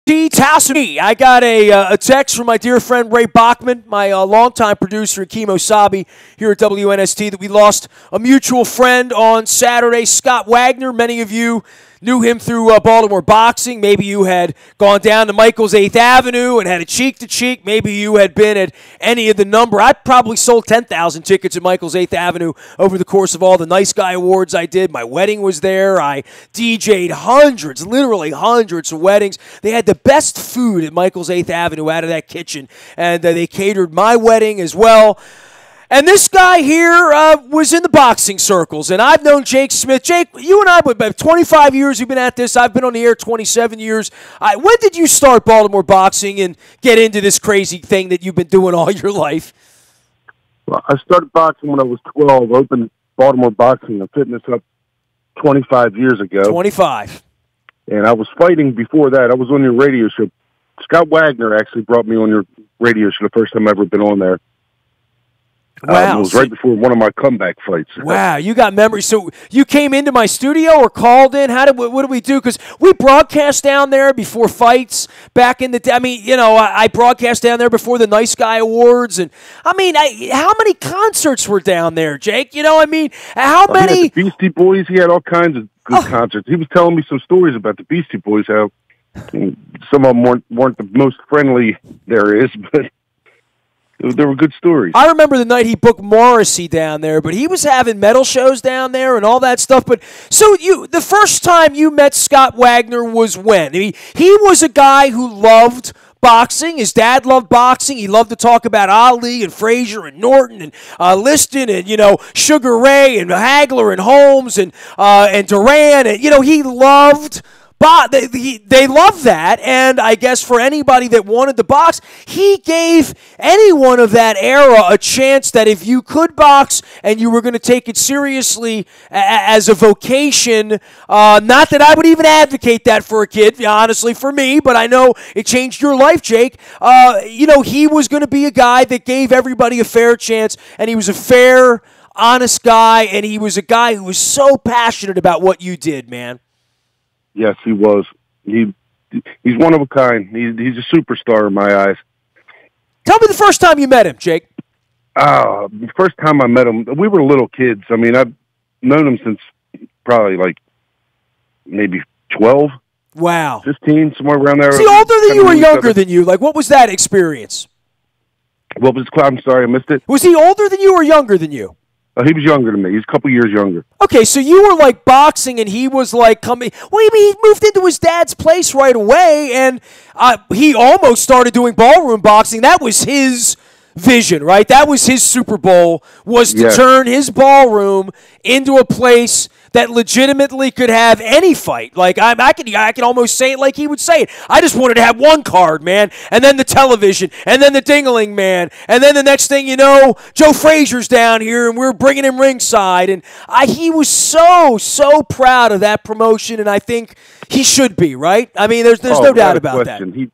I got a text from my dear friend Ray Bachman, my longtime producer at Kemo Sabi here at WNST, that we lost a mutual friend on Saturday, Scott Wagner. Many of you knew him through Baltimore Boxing. Maybe you had gone down to Michael's 8th Avenue and had a cheek-to-cheek. Maybe you had been at any of the number. I probably sold 10,000 tickets at Michael's 8th Avenue over the course of all the Nice Guy Awards I did. My wedding was there. I DJ'd hundreds, literally hundreds of weddings. They had the best food at Michael's 8th Avenue out of that kitchen, and they catered my wedding as well. And this guy here was in the boxing circles, and I've known Jake Smith. Jake, you and I, about 25 years we've been at this. I've been on the air 27 years. When did you start Baltimore Boxing and get into this crazy thing that you've been doing all your life? Well, I started boxing when I was 12, opened Baltimore Boxing and Fitness up 25 years ago. 25. And I was fighting before that. I was on your radio show. Scott Wagner actually brought me on your radio show the first time I've ever been on there. Wow. It was right before one of my comeback fights. Wow, you got memory. So you came into my studio or called in? What did we do? Because we broadcast down there before fights back in the day. I mean, you know, I broadcast down there before the Nice Guy Awards. And, I mean, how many concerts were down there, Jake? You know, I mean, how many? The Beastie Boys, he had all kinds of good concerts. He was telling me some stories about the Beastie Boys, how some of them weren't the most friendly there is, but there were good stories. I remember the night he booked Morrissey down there, but he was having metal shows down there and all that stuff. But so the first time you met Scott Wagner was when? He was a guy who loved boxing. His dad loved boxing. He loved to talk about Ali and Frazier and Norton and Liston and, you know, Sugar Ray and Hagler and Holmes and Duran. And, you know, he loved they love that, and I guess for anybody that wanted to box, he gave anyone of that era a chance that if you could box and you were going to take it seriously as a vocation, not that I would even advocate that for a kid, honestly, for me, but I know it changed your life, Jake. You know, he was going to be a guy that gave everybody a fair chance, and he was a fair, honest guy, and he was a guy who was so passionate about what you did, man. Yes, he was. He's one of a kind. He's a superstar in my eyes. Tell me the first time you met him, Jake. The first time I met him, we were little kids. I mean, I've known him since probably like maybe 12. Wow. 15, somewhere around there. Was he older than you or younger than you? Like, what was that experience? What was? I'm sorry, I missed it. Was he older than you or younger than you? He was younger than me. He's a couple years younger. Okay, so you were like boxing, and he was like coming. Well, he moved into his dad's place right away, and he almost started doing ballroom boxing. That was his vision, right? That was his Super Bowl, was to turn his ballroom into a place that legitimately could have any fight. Like, I can almost say it like he would say it. I just wanted to have one card, man, and then the television, and then the ding-a-ling man, and then the next thing you know, Joe Frazier's down here, and we're bringing him ringside. And he was so proud of that promotion, and I think he should be, right? I mean, there's no doubt about that.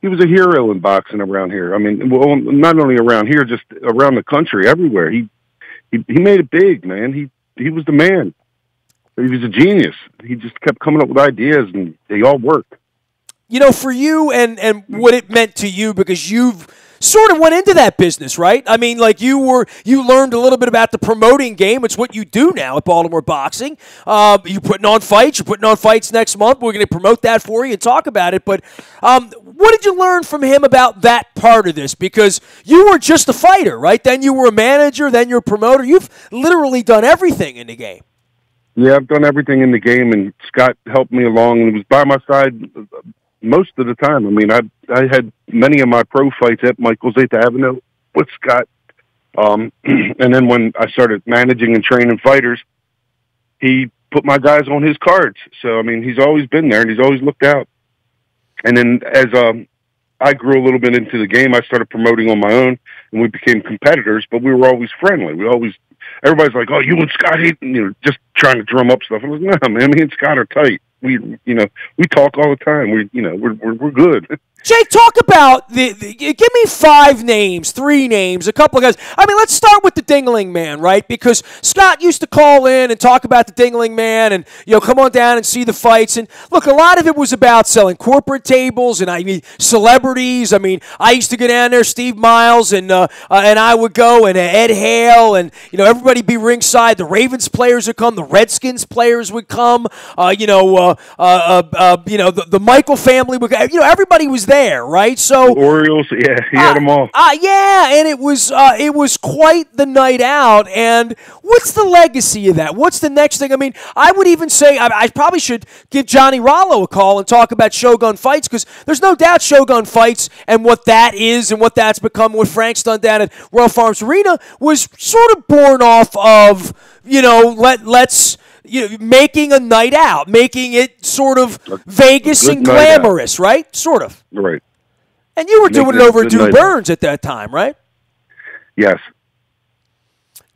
He was a hero in boxing around here. I mean, well, not only around here, just around the country, everywhere. He made it big, man. He was the man. He was a genius. He just kept coming up with ideas, and they all worked. You know, for you and what it meant to you, because you've sort of went into that business, right? I mean, like you learned a little bit about the promoting game. It's what you do now at Baltimore Boxing. You're putting on fights. You're putting on fights next month. We're going to promote that for you and talk about it. But what did you learn from him about that part of this? Because you were just a fighter, right? Then you were a manager. Then you're a promoter. You've literally done everything in the game. Yeah, I've done everything in the game, and Scott helped me along and was by my side most of the time. I mean, I had many of my pro fights at Michael's 8th Avenue with Scott. And then when I started managing and training fighters, he put my guys on his cards. So, I mean, he's always been there, and he's always looked out. And then as I grew a little bit into the game, I started promoting on my own, and we became competitors, but we were always friendly. Everybody's like, oh, you and Scott hate, just trying to drum up stuff. I was like, no, man, me and Scott are tight. We talk all the time. We're good. Jake, talk about give me 5 names, 3 names, a couple of guys. I mean, let's start with the Dingling Man, right? Because Scott used to call in and talk about the Dingling Man and, come on down and see the fights. And look, a lot of it was about selling corporate tables and, I mean, celebrities. I mean, I used to go down there, Steve Miles, and I would go, and Ed Hale, and, everybody be ringside. The Ravens players would come. The Redskins players would come. The Michael family would come. Everybody was there. Right, so the Orioles, yeah, he had them all. Yeah, and it was quite the night out. And what's the legacy of that? What's the next thing? I mean, I would even say I probably should give Johnny Rollo a call and talk about Shogun Fights, because there's no doubt Shogun Fights and what that is and what that's become, what Frank's done down at Royal Farms Arena, was sort of born off of let's. Making a night out, making it sort of Vegas and glamorous, right? Sort of. Right. And you were doing it over at Drew Burns at that time, right? Yes.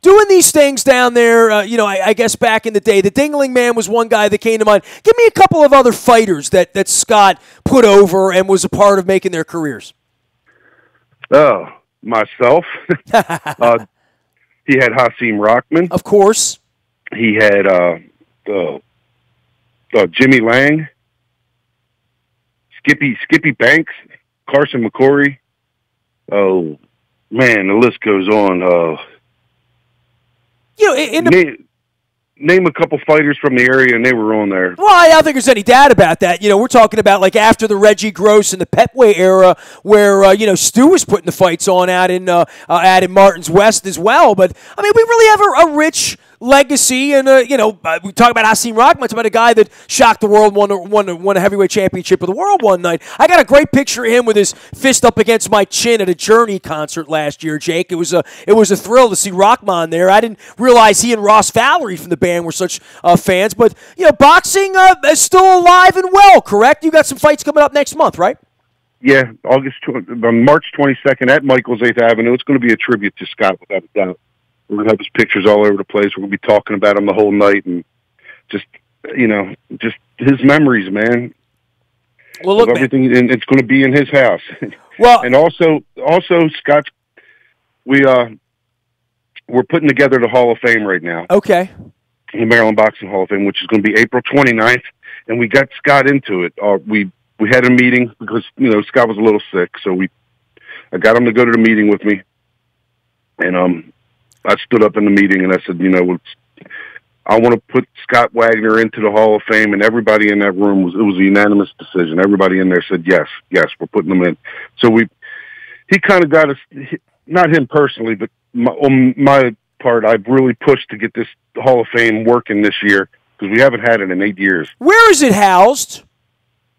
Doing these things down there, I guess back in the day, the Dingling Man was one guy that came to mind. Give me a couple of other fighters that Scott put over and was a part of making their careers. Oh, myself. He had Hasim Rahman. Of course. He had Jimmy Lang, Skippy Banks, Carson McCory. Oh, man, the list goes on. Name a couple fighters from the area, and they were on there. Well, I don't think there's any doubt about that. We're talking about like after the Reggie Gross and the Petway era, where Stu was putting the fights on out in Martin's West as well. But I mean, we really have a rich legacy, and we talk about Hasim Rahman. It's about a guy that shocked the world, won a heavyweight championship of the world one night. I got a great picture of him with his fist up against my chin at a Journey concert last year, Jake. It was a thrill to see Rahman there. I didn't realize he and Ross Valerie from the band were such fans, but boxing is still alive and well. Correct? You got some fights coming up next month, right? Yeah, March 22nd at Michael's 8th Avenue. It's going to be a tribute to Scott, without a doubt. We're going to have his pictures all over the place. We're going to be talking about him the whole night, and just his memories, man. Well, look, everything, and it's going to be in his house. Well, and also, Scott, we're putting together the Hall of Fame right now. Okay. The Maryland Boxing Hall of Fame, which is going to be April 29th, and we got Scott into it. We had a meeting because Scott was a little sick, so I got him to go to the meeting with me, and I stood up in the meeting and I said, I want to put Scott Wagner into the Hall of Fame, and everybody in that room it was a unanimous decision. Everybody in there said, yes, we're putting him in. So he kind of got us, not him personally, but on my part, I've really pushed to get this Hall of Fame working this year because we haven't had it in 8 years. Where is it housed?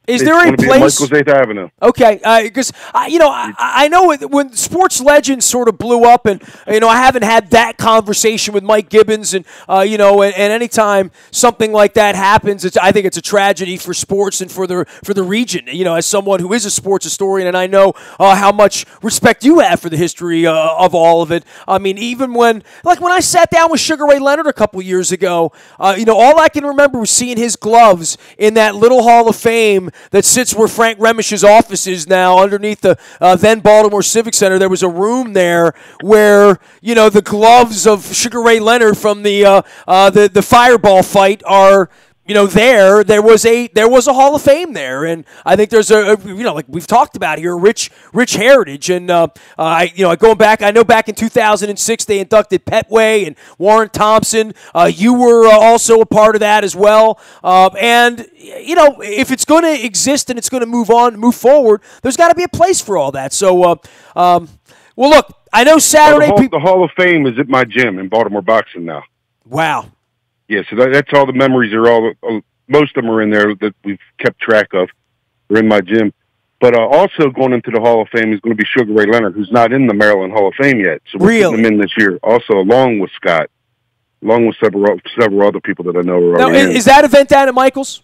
Is there a place? Michael's 8th Avenue. Okay, because I know when Sports Legends sort of blew up, and I haven't had that conversation with Mike Gibbons, and and anytime something like that happens, I think it's a tragedy for sports and for the region. As someone who is a sports historian, and I know how much respect you have for the history of all of it. I mean, even when I sat down with Sugar Ray Leonard a couple years ago, all I can remember was seeing his gloves in that little Hall of Fame that sits where Frank Remish's office is now, underneath the then Baltimore Civic Center. There was a room there where the gloves of Sugar Ray Leonard from the Fireball fight are. There was a Hall of Fame there, and I think there's like we've talked about here, rich heritage. And going back, I know back in 2006 they inducted Petway and Warren Thompson. You were also a part of that as well. And if it's going to exist and it's going to move forward, there's got to be a place for all that. So, well, look, I know Saturday. The Hall of Fame is at my gym in Baltimore Boxing now. Wow. Yeah, so that's all the memories most of them are in there that we've kept track of. They're in my gym. But also going into the Hall of Fame is going to be Sugar Ray Leonard, who's not in the Maryland Hall of Fame yet. So we're putting him in this year, also along with Scott, along with several other people that I know are already in. Is that event down at Michael's?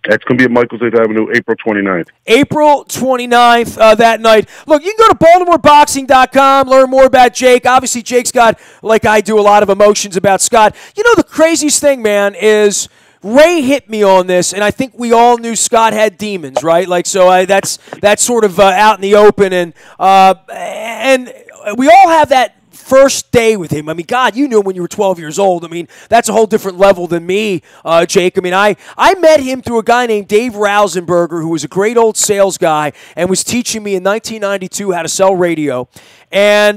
That's going to be at Michael's 8th Avenue, April 29th. April 29th, that night. Look, you can go to BaltimoreBoxing.com, learn more about Jake. Obviously, Jake's got, like I do, a lot of emotions about Scott. The craziest thing, man, is Ray hit me on this, and I think we all knew Scott had demons, right? Like, so that's sort of out in the open, and we all have that first day with him. I mean, God, you knew him when you were 12 years old. I mean, that's a whole different level than me, Jake. I mean, I met him through a guy named Dave Rausenberger, who was a great old sales guy and was teaching me in 1992 how to sell radio. And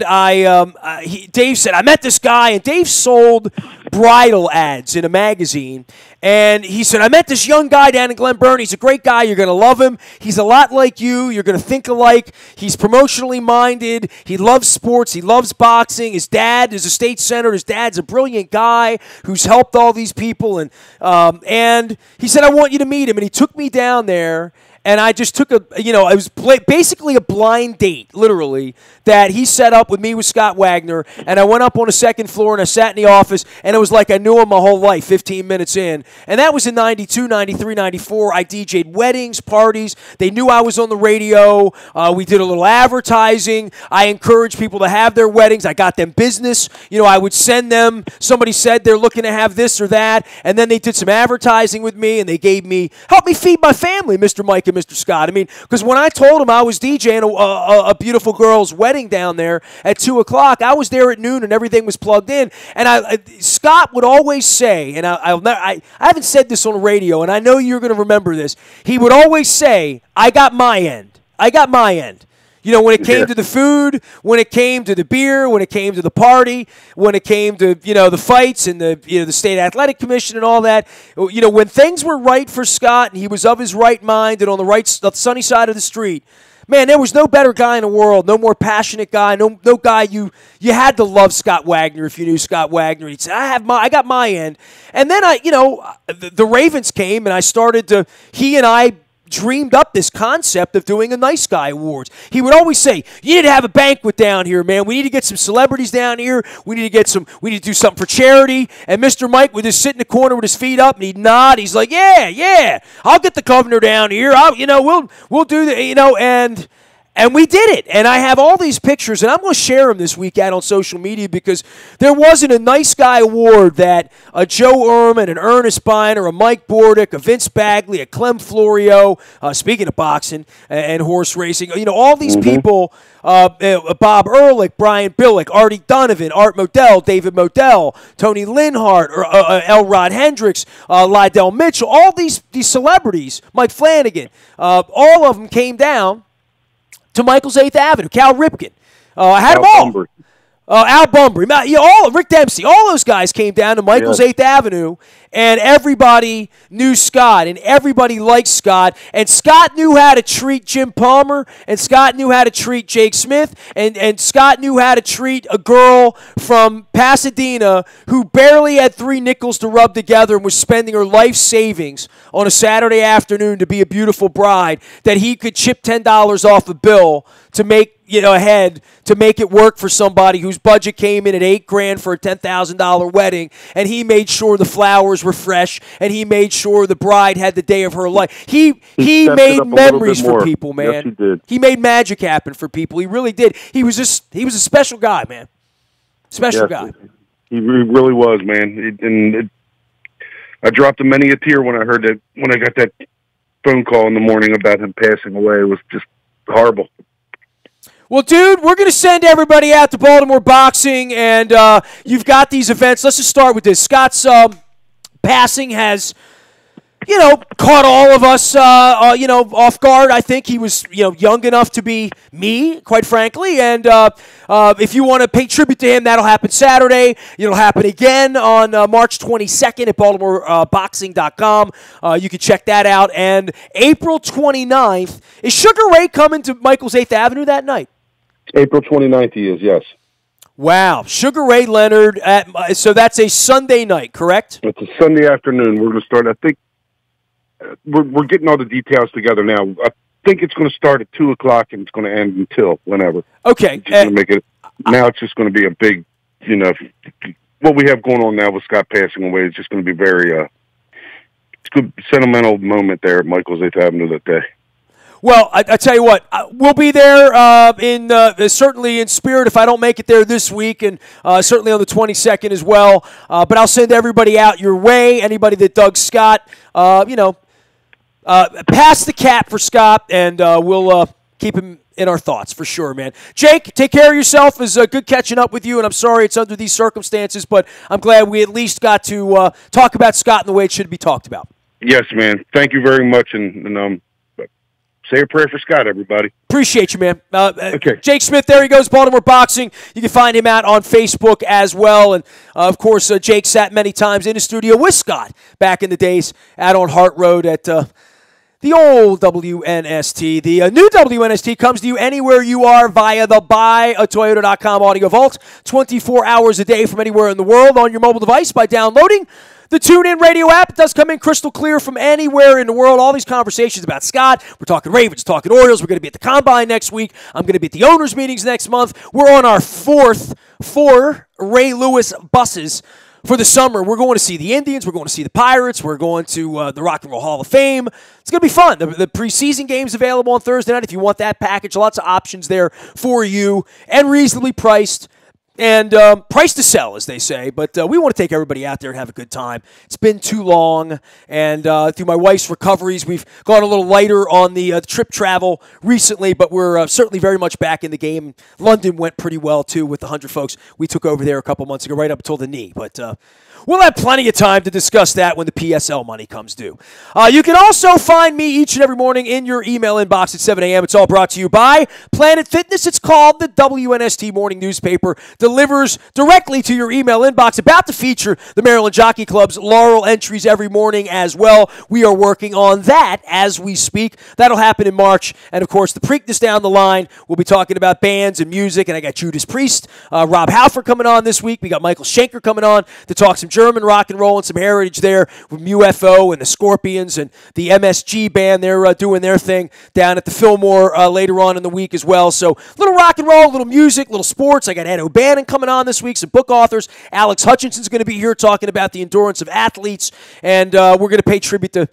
Dave said, I met this guy, and Dave sold bridal ads in a magazine. And he said, I met this young guy down in Glen Burnie. He's a great guy. You're going to love him. He's a lot like you. You're going to think alike. He's promotionally minded. He loves sports. He loves boxing. His dad is a state senator. His dad's a brilliant guy who's helped all these people. And he said, I want you to meet him. And he took me down there. And I just took it was basically a blind date, literally, that he set up with me with Scott Wagner. And I went up on the second floor and I sat in the office, and it was like I knew him my whole life 15 minutes in. And that was in 92, 93, 94. I DJ'd weddings, parties. They knew I was on the radio. We did a little advertising. I encouraged people to have their weddings. I got them business. I would send them. Somebody said they're looking to have this or that. And then they did some advertising with me, and they helped me feed my family, Mr. Mike and Mr. Scott. I mean, because when I told him I was DJing a beautiful girl's wedding down there at 2 o'clock, I was there at noon and everything was plugged in. And Scott would always say, and I haven't said this on the radio, and I know you're going to remember this. He would always say, I got my end. I got my end. When it came to the food, when it came to the beer, when it came to the party, when it came to, the fights and the State Athletic Commission and all that, when things were right for Scott and he was of his right mind and on the sunny side of the street, man, there was no better guy in the world, no more passionate guy, no guy you had to love Scott Wagner if you knew Scott Wagner. He'd say, I got my end. And then the Ravens came and he and I dreamed up this concept of doing a Nice Guy Awards. He would always say, you need to have a banquet down here, man. We need to get some celebrities down here. We need to do something for charity. And Mr. Mike would just sit in the corner with his feet up and he'd nod. He's like, yeah, I'll get the governor down here. We'll do the, and we did it. And I have all these pictures, and I'm going to share them this week out on social media because there wasn't a Nice Guy Award that a Joe Ehrman, an Ernest Biner, a Mike Bordick, a Vince Bagley, a Clem Florio, speaking of boxing and horse racing, all these people, Bob Ehrlich, Brian Billick, Artie Donovan, Art Modell, David Modell, Tony Linhart, L. Rod Hendricks, Lydell Mitchell, all these celebrities, Mike Flanagan, all of them came down to Michael's 8th Avenue, Cal Ripken. I had them all. Al Bumbry, Rick Dempsey, all those guys came down to Michael's 8th Avenue, and everybody knew Scott, and everybody liked Scott, and Scott knew how to treat Jim Palmer, and Scott knew how to treat Jake Smith, and Scott knew how to treat a girl from Pasadena who barely had 3 nickels to rub together and was spending her life savings on a Saturday afternoon to be a beautiful bride, that he could chip $10 off a bill to make ahead to make it work for somebody whose budget came in at $8,000 for a $10,000 wedding, and he made sure the flowers were fresh, and he made sure the bride had the day of her life. He made memories for people, man. Yes, he did. He made magic happen for people. He really did. He was a special guy, man. Special guy. He really was, man. I dropped many a tear when I heard that. When I got that phone call in the morning about him passing away, it was just horrible. Well, dude, we're going to send everybody out to Baltimore Boxing, and you've got these events. Let's just start with this. Scott's passing has, caught all of us, off guard. I think he was, young enough to be me, quite frankly. And if you want to pay tribute to him, that'll happen Saturday. It'll happen again on March 22nd at BaltimoreBoxing.com. You can check that out. And April 29th, is Sugar Ray coming to Michael's 8th Avenue that night? April 29th he is, yes. Wow. Sugar Ray Leonard, so that's a Sunday night, correct? It's a Sunday afternoon. We're going to start, I think, we're getting all the details together now. I think it's going to start at 2 o'clock and it's going to end until whenever. Okay. Now it's just going to be a big, what we have going on now with Scott passing away is just going to be very, it's a good sentimental moment there at Michael's 8th Avenue that day. Well, I tell you what, we'll be there certainly in spirit if I don't make it there this week, and certainly on the 22nd as well. But I'll send everybody out your way. Anybody that dug Scott, pass the cap for Scott, and we'll keep him in our thoughts for sure, man. Jake, take care of yourself. It was good catching up with you, and I'm sorry it's under these circumstances, but I'm glad we at least got to talk about Scott in the way it should be talked about. Yes, man. Thank you very much, and say a prayer for Scott, everybody. Appreciate you, man. Okay. Jake Smith, there he goes, Baltimore Boxing. You can find him out on Facebook as well. And, of course, Jake sat many times in the studio with Scott back in the days out on Hart Road at the old WNST. The new WNST comes to you anywhere you are via the buyatoyota.com audio vault, 24 hours a day from anywhere in the world on your mobile device by downloading the TuneIn Radio app. It does come in crystal clear from anywhere in the world. All these conversations about Scott. We're talking Ravens, talking Orioles. We're going to be at the Combine next week. I'm going to be at the owners' meetings next month. We're on our four Ray Lewis buses for the summer. We're going to see the Indians. We're going to see the Pirates. We're going to the Rock and Roll Hall of Fame. It's going to be fun. The preseason game's available on Thursday night if you want that package. Lots of options there for you and reasonably priced. And price to sell, as they say. But we want to take everybody out there and have a good time. It's been too long. And through my wife's recoveries, we've gone a little lighter on the trip travel recently. But we're certainly very much back in the game. London went pretty well, too, with the 100 folks we took over there a couple months ago, right up until the knee. But we'll have plenty of time to discuss that when the PSL money comes due. You can also find me each and every morning in your email inbox at 7 a.m. It's all brought to you by Planet Fitness. It's called the WNST Morning Newspaper. Delivers directly to your email inbox. About to feature the Maryland Jockey Club's Laurel entries every morning as well. We are working on that as we speak. That'll happen in March. And, of course, the Preakness down the line. We'll be talking about bands and music. And I got Judas Priest, Rob Halford coming on this week. We got Michael Schenker coming on to talk some German rock and roll and some heritage there with UFO and the Scorpions and the MSG band. They're doing their thing down at the Fillmore later on in the week as well. So a little rock and roll, a little music, a little sports. I got Ed O'Bannon coming on this week, some book authors. Alex Hutchinson's going to be here talking about the endurance of athletes. And we're going to pay tribute to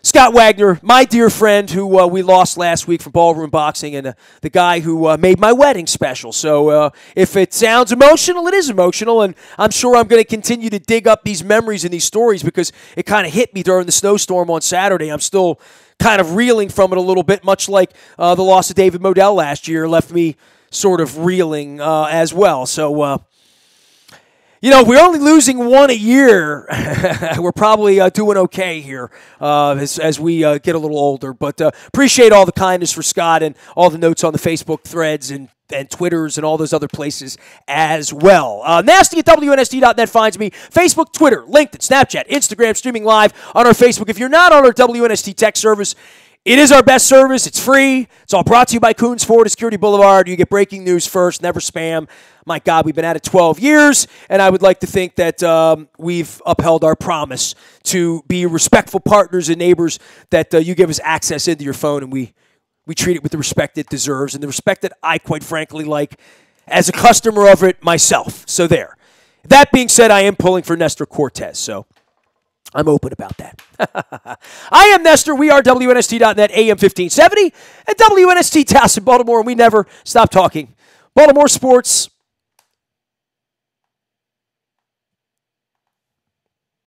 Scott Wagner, my dear friend who we lost last week from Ballroom Boxing, and the guy who made my wedding special. So if it sounds emotional, it is emotional, and I'm sure I'm going to continue to dig up these memories and these stories because it kind of hit me during the snowstorm on Saturday. I'm still kind of reeling from it a little bit, much like the loss of David Modell last year left me sort of reeling as well. So, if we're only losing one a year, we're probably doing okay here as we get a little older. But appreciate all the kindness for Scott and all the notes on the Facebook threads and Twitters and all those other places as well. Nasty at WNST.net finds me. Facebook, Twitter, LinkedIn, Snapchat, Instagram, streaming live on our Facebook. If you're not on our WNST tech service, it is our best service. It's free. It's all brought to you by Coons Ford at Security Boulevard. You get breaking news first, never spam. My God, we've been at it 12 years, and I would like to think that we've upheld our promise to be respectful partners and neighbors, that you give us access into your phone, and we treat it with the respect it deserves and the respect that I, quite frankly, like as a customer of it myself. So there. That being said, I am pulling for Nestor Cortez, so I'm open about that. I am Nestor. We are WNST.net, AM 1570, and WNST Taos in Baltimore, and we never stop talking Baltimore sports